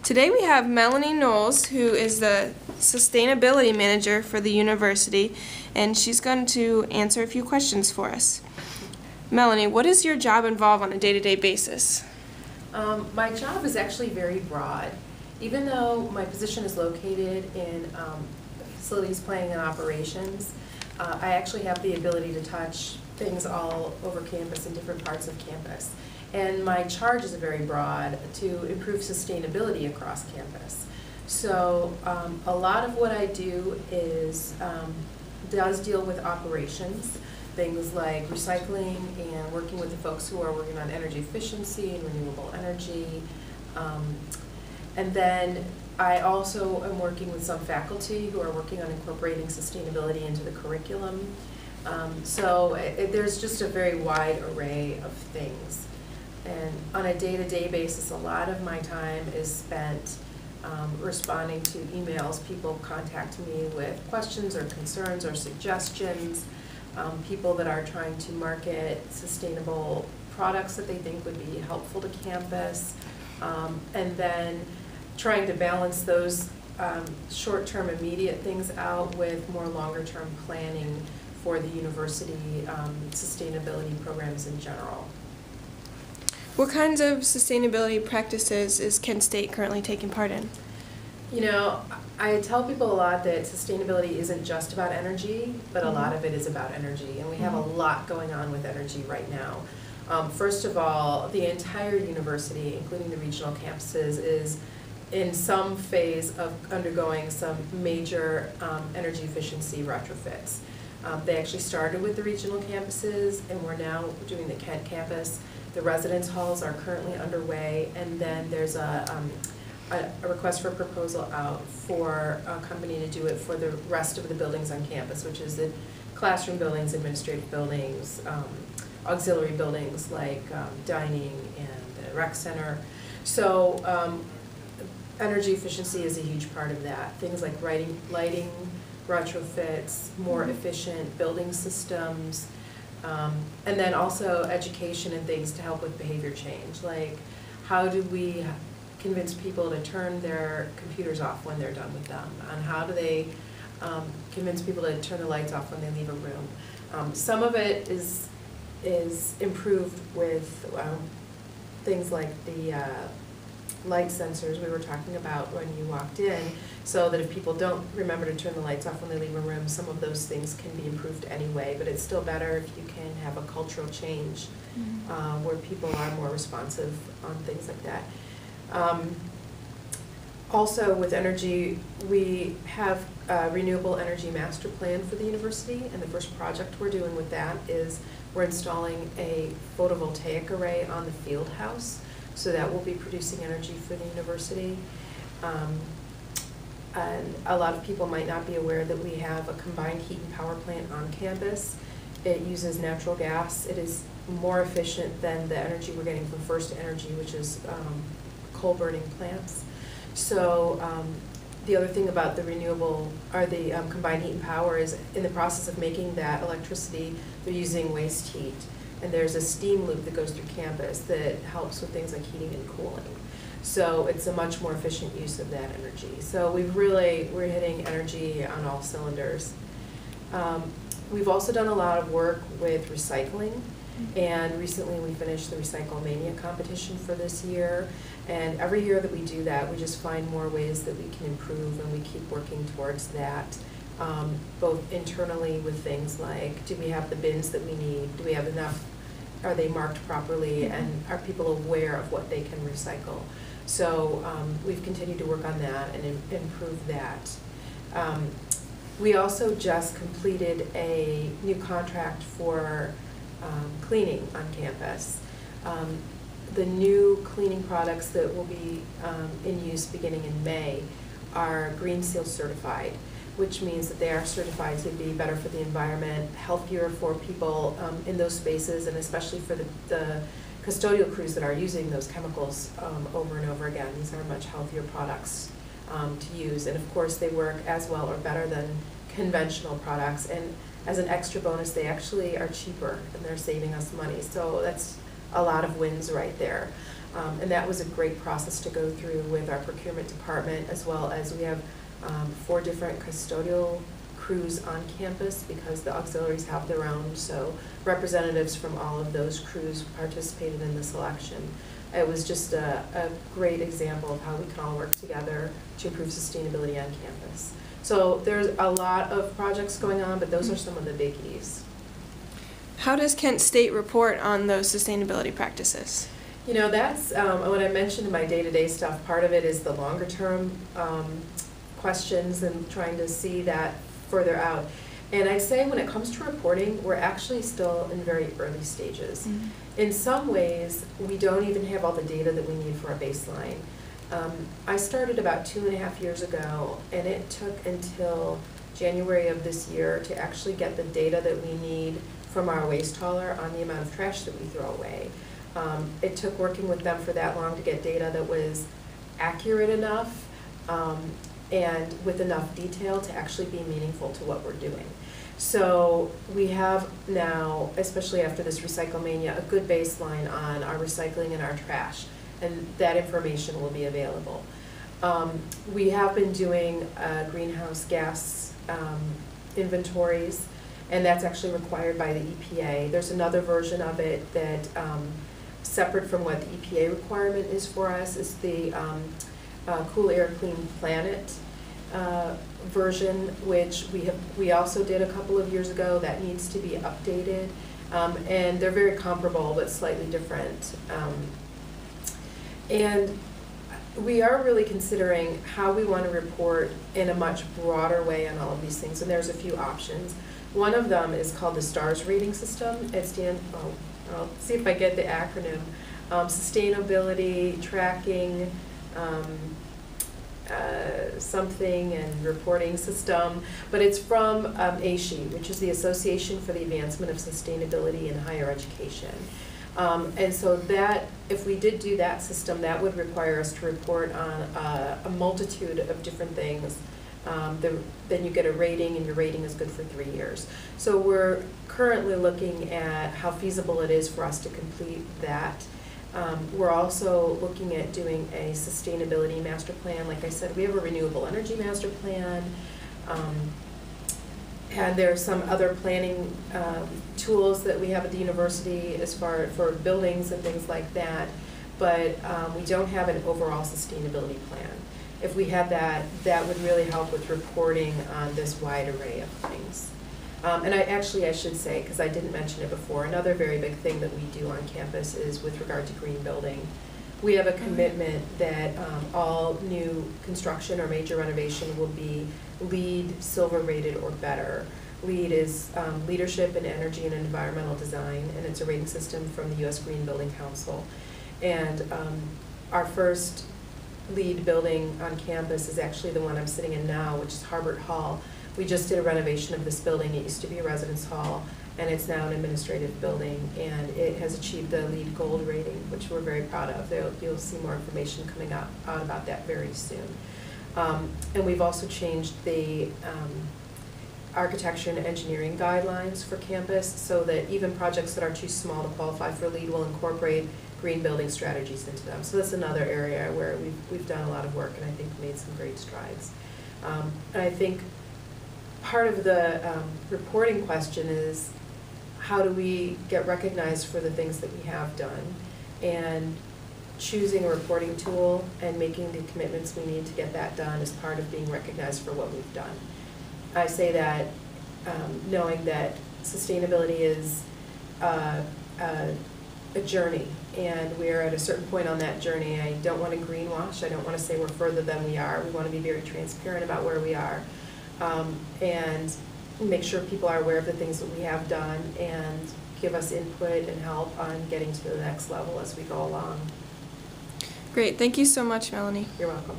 Today we have Melanie Knowles, who is the Sustainability Manager for the university, and she's going to answer a few questions for us. Melanie, what does your job involve on a day-to-day basis? My job is actually very broad. Even though my position is located in facilities planning and operations, I actually have the ability to touch things all over campus in different parts of campus. And my charge is very broad to improve sustainability across campus. So a lot of what I do is does deal with operations, things like recycling and working with the folks who are working on energy efficiency and renewable energy. And then I also am working with some faculty who are working on incorporating sustainability into the curriculum. There's just a very wide array of things. And on a day-to-day basis, a lot of my time is spent responding to emails. People contact me with questions or concerns or suggestions, people that are trying to market sustainable products that they think would be helpful to campus, and then trying to balance those short-term immediate things out with more longer-term planning for the university sustainability programs in general. What kinds of sustainability practices is Kent State currently taking part in? You know, I tell people a lot that sustainability isn't just about energy, but a lot of it is about energy, and we have a lot going on with energy right now. First of all, the entire university, including the regional campuses, is in some phase of undergoing some major energy efficiency retrofits. They actually started with the regional campuses, and we're now doing the Kent campus. The residence halls are currently underway, and then there's a request for proposal out for a company to do it for the rest of the buildings on campus, which is the classroom buildings, administrative buildings, auxiliary buildings like dining and the rec center. So energy efficiency is a huge part of that. Things like lighting, retrofits, more efficient building systems, and then also education and things to help with behavior change. Like, how do we convince people to turn their computers off when they're done with them? And how do they convince people to turn the lights off when they leave a room? Some of it is improved with things like the light sensors we were talking about when you walked in, so that if people don't remember to turn the lights off when they leave a room, some of those things can be improved anyway, but it's still better if you can have a cultural change where people are more responsive on things like that. Also with energy, we have a renewable energy master plan for the university, and the first project we're doing with that is we're installing a photovoltaic array on the field house, so that will be producing energy for the university. And a lot of people might not be aware that we have a combined heat and power plant on campus. It uses natural gas. It is more efficient than the energy we're getting from First Energy, which is coal burning plants. So the other thing about the renewable, or the combined heat and power, is in the process of making that electricity, they're using waste heat. And there's a steam loop that goes through campus that helps with things like heating and cooling. So it's a much more efficient use of that energy. So we're hitting energy on all cylinders. We've also done a lot of work with recycling, and recently we finished the Recycle Mania competition for this year. And every year that we do that, we just find more ways that we can improve, and we keep working towards that. Both internally with things like, do we have the bins that we need? Do we have enough? Are they marked properly? And are people aware of what they can recycle? So we've continued to work on that and improve that. We also just completed a new contract for cleaning on campus. The new cleaning products that will be in use beginning in May are Green Seal certified, which means that they are certified to be better for the environment, healthier for people in those spaces, and especially for the custodial crews that are using those chemicals over and over again. These are much healthier products to use, and of course they work as well or better than conventional products, and as an extra bonus they actually are cheaper and they're saving us money, so that's a lot of wins right there. And that was a great process to go through with our procurement department, as well as we have 4 different custodial crews on campus because the auxiliaries have their own, so representatives from all of those crews participated in the selection. It was just a great example of how we can all work together to improve sustainability on campus. So there's a lot of projects going on, but those are some of the biggies. How does Kent State report on those sustainability practices? You know, that's what I mentioned in my day-to-day stuff. Part of it is the longer term questions and trying to see that further out. And I'd say when it comes to reporting, we're actually still in very early stages. Mm-hmm. In some ways, we don't even have all the data that we need for a baseline. I started about 2.5 years ago, and it took until January of this year to actually get the data that we need from our waste hauler on the amount of trash that we throw away. It took working with them for that long to get data that was accurate enough and with enough detail to actually be meaningful to what we're doing. So we have now, especially after this Recycle Mania, a good baseline on our recycling and our trash, and that information will be available. We have been doing greenhouse gas inventories, and that's actually required by the EPA. There's another version of it that, separate from what the EPA requirement is for us, is the Cool Air, Clean Planet version, which we also did a couple of years ago. That needs to be updated, and they're very comparable but slightly different. And we are really considering how we want to report in a much broader way on all of these things, and there's a few options. One of them is called the STARS rating system. It stands, I'll see if I get the acronym, sustainability, tracking, something and reporting system, but it's from ASHE, which is the Association for the Advancement of Sustainability in Higher Education. And so that, if we did do that system, that would require us to report on a multitude of different things. Then you get a rating, and your rating is good for 3 years. So we're currently looking at how feasible it is for us to complete that. We're also looking at doing a sustainability master plan. Like I said, we have a renewable energy master plan. And there are some other planning tools that we have at the university as far for buildings and things like that. But we don't have an overall sustainability plan. If we had that, that would really help with reporting on this wide array of things. And I should say, because I didn't mention it before, another very big thing that we do on campus is with regard to green building. We have a commitment that all new construction or major renovation will be LEED Silver rated or better. LEED is Leadership in Energy and Environmental Design, and it's a rating system from the U.S. Green Building Council. And our first LEED building on campus is actually the one I'm sitting in now, which is Harbert Hall. We just did a renovation of this building. It used to be a residence hall, and it's now an administrative building, and it has achieved the LEED Gold rating, which we're very proud of. You'll see more information coming out about that very soon. And we've also changed the architecture and engineering guidelines for campus so that even projects that are too small to qualify for LEED will incorporate green building strategies into them. So that's another area where we've done a lot of work, and I think made some great strides. And I think part of the reporting question is, how do we get recognized for the things that we have done? And choosing a reporting tool and making the commitments we need to get that done is part of being recognized for what we've done. I say that knowing that sustainability is a journey, and we're at a certain point on that journey. I don't want to greenwash. I don't want to say we're further than we are. We want to be very transparent about where we are, and make sure people are aware of the things that we have done and give us input and help on getting to the next level as we go along. Great. Thank you so much, Melanie. You're welcome.